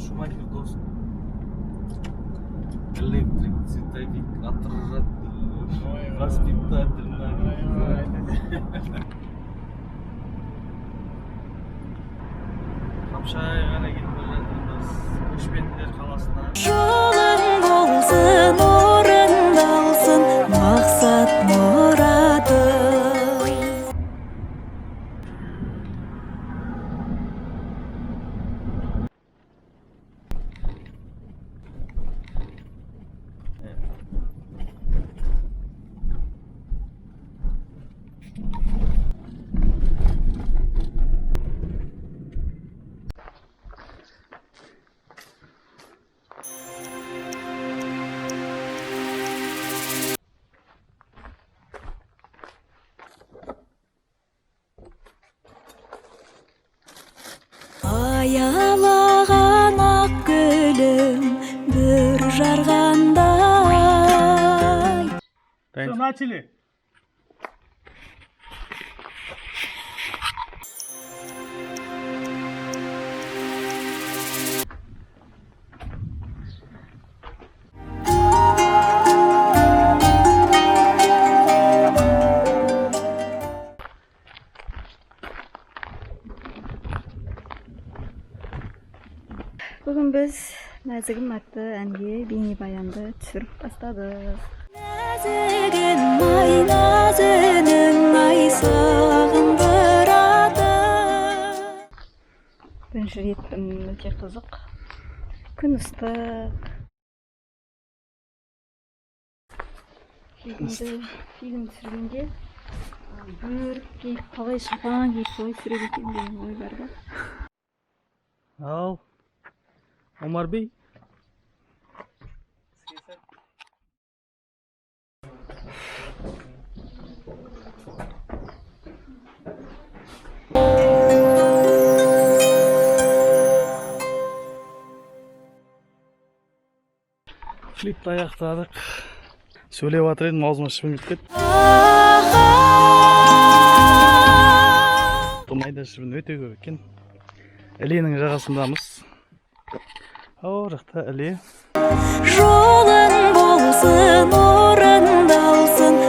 Шумахер дос. Электрик, цветовик, отражатель, воспитатель. Қапшағайға ғана кетіп бара жатырмыз. Көшпенділер қаласына. Жолың болсын, орындалсын, мақсат мұратың. Аялаған ақ гүлім бүр жарғандай. Все, начали. Бүгін біз нәзігім атты әнге бейнебаянды түсіріп бастадық. Нәзігім ай, назының ай сағындырады. Бірінші ретпін, өте қызық. Күн ыстық. Фильм түсіргенде бөрік киіп, қалай шапан киіп солай түсіреді екен деген ой бар да. Ал Омар Бей. Клипті аяқтадық. Сөйлеп жатыр едім, аузыма шыбын кетті. Майда шыбын өте көп екен. Іленің жағасындамыз. О, жақта іле. Жолың болсын, орындалсын,